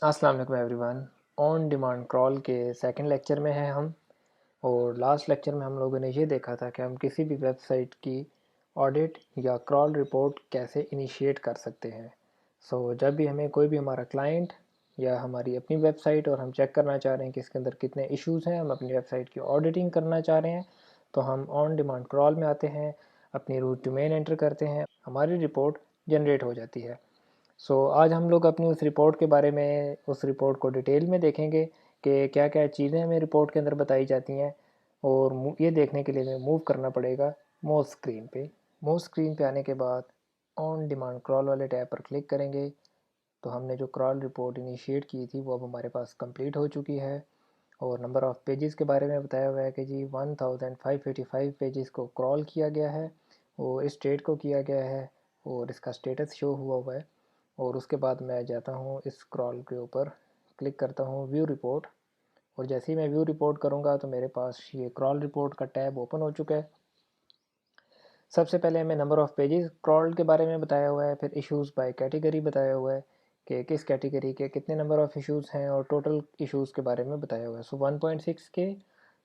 अस्सलाम वालेकुम everyone. On demand crawl के सेकंड लेक्चर में हैं हम। और लास्ट लेक्चर में हम लोगों ने ये देखा था कि हम किसी भी वेबसाइट की ऑडिट या क्रॉल रिपोर्ट कैसे इनिशिएट कर सकते हैं। जब भी हमें कोई भी हमारा क्लाइंट या हमारी अपनी वेबसाइट और हम चेक करना चाह रहे हैं कि इसके अंदर कितने इश्यूज़ हैं, हम अपनी वेबसाइट की ऑडिटिंग करना चाह रहे हैं, तो हम ऑन डिमांड क्रॉल में आते हैं, अपनी रूट डोमेन एंटर करते हैं, हमारी रिपोर्ट जनरेट हो जाती है। आज हम लोग अपनी उस रिपोर्ट के बारे में, उस रिपोर्ट को डिटेल में देखेंगे कि क्या क्या चीज़ें हमें रिपोर्ट के अंदर बताई जाती हैं। और ये देखने के लिए हमें मूव करना पड़ेगा मोर स्क्रीन पे। मोर स्क्रीन पे आने के बाद ऑन डिमांड क्रॉल वाले टैब पर क्लिक करेंगे तो हमने जो क्रॉल रिपोर्ट इनिशिएट की थी वो अब हमारे पास कंप्लीट हो चुकी है। और नंबर ऑफ़ पेजेस के बारे में बताया हुआ है कि जी 1585 पेजेस को क्रॉल किया गया है, वो इस डेट को किया गया है और इसका स्टेटस शो हुआ है। और उसके बाद मैं जाता हूँ इस स्क्रॉल के ऊपर, क्लिक करता हूँ व्यू रिपोर्ट। और जैसे ही मैं व्यू रिपोर्ट करूँगा तो मेरे पास ये क्रॉल रिपोर्ट का टैब ओपन हो चुका है। सबसे पहले हमें नंबर ऑफ़ पेजेस क्रॉल के बारे में बताया हुआ है, फिर इश्यूज़ बाय कैटेगरी बताया हुआ है कि किस कैटेगरी के कितने नंबर ऑफ़ इश्यूज़ हैं, और टोटल इश्यूज़ के बारे में बताया हुआ है। 1.6 के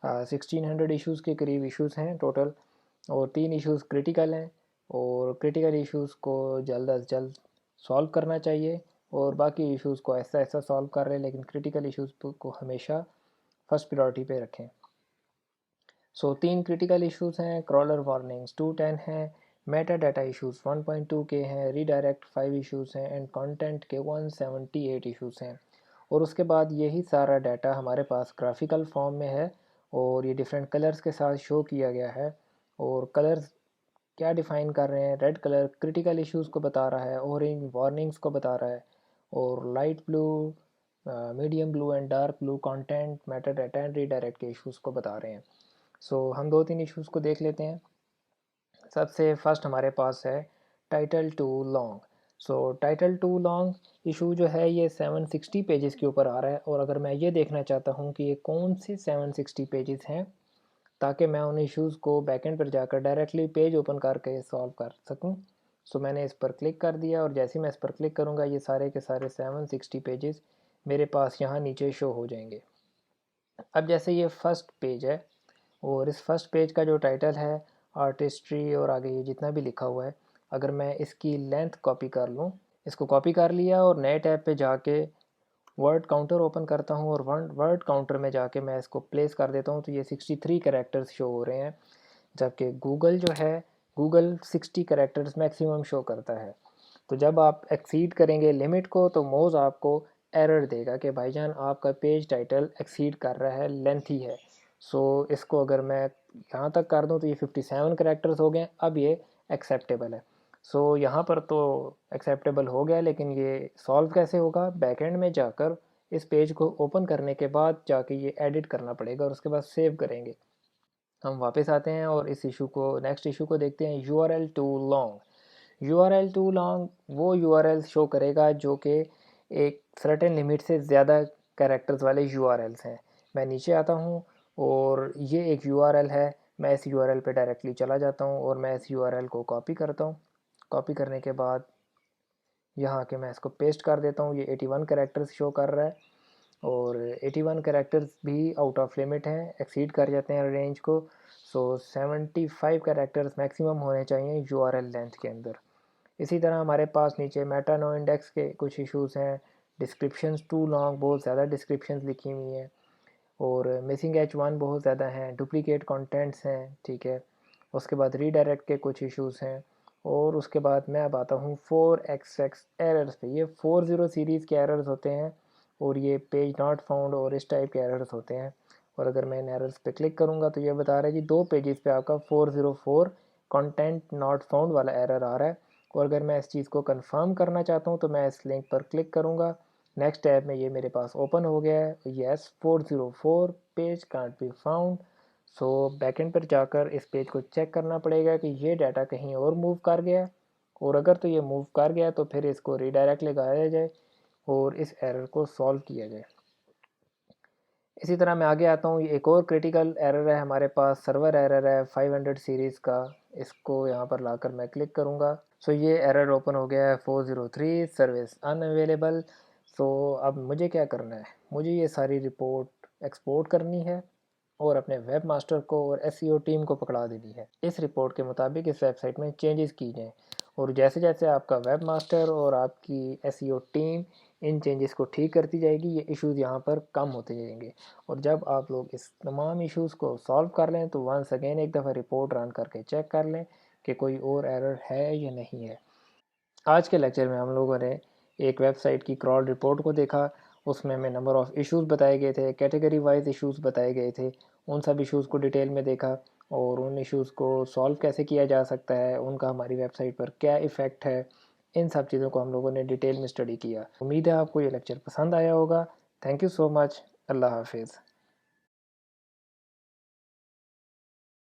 1600 इश्यूज़ के करीब इश्यूज़ हैं टोटल, और 3 इश्यूज़ क्रिटिकल हैं। और क्रिटिकल इश्यूज़ को जल्द अज जल्द सॉल्व करना चाहिए, और बाकी इश्यूज़ को ऐसा ऐसा सॉल्व कर रहे हैं, लेकिन क्रिटिकल इश्यूज़ को हमेशा फर्स्ट प्रायोरिटी पे रखें। 3 क्रिटिकल इश्यूज़ हैं, क्रॉलर वार्निंग्स 210 हैं, मेटा डाटा इश्यूज़ 1.2 के हैं, रीडायरेक्ट 5 इश्यूज़ हैं, एंड कंटेंट के 178 इश्यूज़ हैं। और उसके बाद यही सारा डाटा हमारे पास ग्राफिकल फॉर्म में है, और ये डिफरेंट कलर्स के साथ शो किया गया है। और कलर्स क्या डिफ़ाइन कर रहे हैं? रेड कलर क्रिटिकल इश्यूज़ को बता रहा है, ऑरेंज वार्निंग्स को बता रहा है, और light blue, medium blue and dark blue content, Meta data and redirect के इश्यूज़ को बता रहे हैं। हम 2-3 इश्यूज़ को देख लेते हैं। सबसे फर्स्ट हमारे पास है title too long. Title too long issue जो है ये 760 पेजेस के ऊपर आ रहा है, और अगर मैं ये देखना चाहता हूँ कि ये कौन से 760 पेजेस हैं, ताकि मैं उन इश्यूज़ को बैकएंड पर जाकर डायरेक्टली पेज ओपन करके सॉल्व कर सकूं। मैंने इस पर क्लिक कर दिया, और जैसे ही मैं इस पर क्लिक करूंगा ये सारे के सारे 760 पेजेस मेरे पास यहाँ नीचे शो हो जाएंगे। अब जैसे ये फर्स्ट पेज है, और इस फर्स्ट पेज का जो टाइटल है आर्टिस्ट्री, और आगे ये जितना भी लिखा हुआ है, अगर मैं इसकी लेंथ कॉपी कर लूँ, इसको कॉपी कर लिया और नए टैब पे जाके वर्ड काउंटर ओपन करता हूँ, और वर्ड काउंटर में जाके मैं इसको प्लेस कर देता हूँ, तो ये 63 कैरेक्टर्स शो हो रहे हैं। जबकि गूगल जो है, गूगल 60 कैरेक्टर्स मैक्सिमम शो करता है। तो जब आप एक्सीड करेंगे लिमिट को तो मोज़ आपको एरर देगा कि भाईजान आपका पेज टाइटल एक्सीड कर रहा है, लेंथी है। इसको अगर मैं यहाँ तक कर दूँ तो ये 57 कैरेक्टर्स हो गए, अब ये एक्सेप्टेबल है। यहाँ पर तो एक्सेप्टेबल हो गया, लेकिन ये सॉल्व कैसे होगा? बैकएंड में जाकर इस पेज को ओपन करने के बाद जाके ये एडिट करना पड़ेगा, और उसके बाद सेव करेंगे। हम वापस आते हैं और इस इशू को, नेक्स्ट इशू को देखते हैं। URL too long. URL too long वो URL शो करेगा जो कि एक सर्टेन लिमिट से ज़्यादा कैरेक्टर्स वाले URLs हैं। मैं नीचे आता हूँ और ये एक URL है, मैं इस URL पे डायरेक्टली चला जाता हूँ, और मैं इस URL को कॉपी करता हूँ। कॉपी करने के बाद यहाँ के मैं इसको पेस्ट कर देता हूँ। ये 81 कैरेक्टर्स शो कर रहा है, और 81 कैरेक्टर्स भी आउट ऑफ लिमिट हैं, एक्सीड कर जाते हैं रेंज को। 75 कैरेक्टर्स मैक्सिमम होने चाहिए URL लेंथ के अंदर। इसी तरह हमारे पास नीचे मेटा नो इंडेक्स के कुछ इश्यूज़ हैं। डिस्क्रिप्शंस टू लॉन्ग, बहुत ज़्यादा डिस्क्रिप्शंस लिखी हुई हैं, और मिसिंग H1 बहुत ज़्यादा हैं, डुप्लीकेट कंटेंट्स हैं, ठीक है। उसके बाद रीडायरेक्ट के कुछ इश्यूज़ हैं, और उसके बाद मैं अब आता हूँ 4xx एरर्स पे। ये 40 सीरीज़ के एरर्स होते हैं, और ये पेज नॉट फाउंड और इस टाइप के एरर्स होते हैं। और अगर मैं इन एरर्स पे क्लिक करूँगा तो ये बता रहा है जी 2 पेजेस पे आपका 404 कंटेंट नॉट फाउंड वाला एरर आ रहा है। और अगर मैं इस चीज़ को कंफर्म करना चाहता हूँ तो मैं इस लिंक पर क्लिक करूँगा। नेक्स्ट टैब में ये मेरे पास ओपन हो गया है। Yes 404 page can't be found. Backend पर जाकर इस पेज को चेक करना पड़ेगा कि ये डाटा कहीं और मूव कर गया है, और अगर तो ये मूव कर गया तो फिर इसको रीडायरेक्ट लगाया जाए और इस एरर को सॉल्व किया जाए। इसी तरह मैं आगे आता हूँ। एक और क्रिटिकल एरर है हमारे पास, सर्वर एरर है 500 सीरीज़ का। इसको यहाँ पर लाकर मैं क्लिक करूँगा। ये एरर ओपन हो गया है 403 सर्विस अनअवेलेबल सो अब मुझे क्या करना है, मुझे ये सारी रिपोर्ट एक्सपोर्ट करनी है और अपने वेब मास्टर को और एसईओ टीम को पकड़ा देनी है। इस रिपोर्ट के मुताबिक इस वेबसाइट में चेंजेस की जाएँ और जैसे जैसे आपका वेब मास्टर और आपकी एसईओ टीम इन चेंजेस को ठीक करती जाएगी, ये इश्यूज़ यहाँ पर कम होते जाएंगे। और जब आप लोग इस तमाम इश्यूज़ को सॉल्व कर लें तो वंस अगेन एक दफ़ा रिपोर्ट रन करके चेक कर लें कि कोई और एरर है या नहीं है। आज के लेक्चर में हम लोगों ने एक वेबसाइट की क्रॉल रिपोर्ट को देखा। उसमें हमें नंबर ऑफ़ इश्यूज़ बताए गए थे, कैटेगरी वाइज इश्यूज़ बताए गए थे। उन सब इश्यूज़ को डिटेल में देखा और उन इश्यूज़ को सॉल्व कैसे किया जा सकता है, उनका हमारी वेबसाइट पर क्या इफ़ेक्ट है, इन सब चीज़ों को हम लोगों ने डिटेल में स्टडी किया। उम्मीद है आपको ये लेक्चर पसंद आया होगा। Thank you so much. अल्लाह हाफिज़।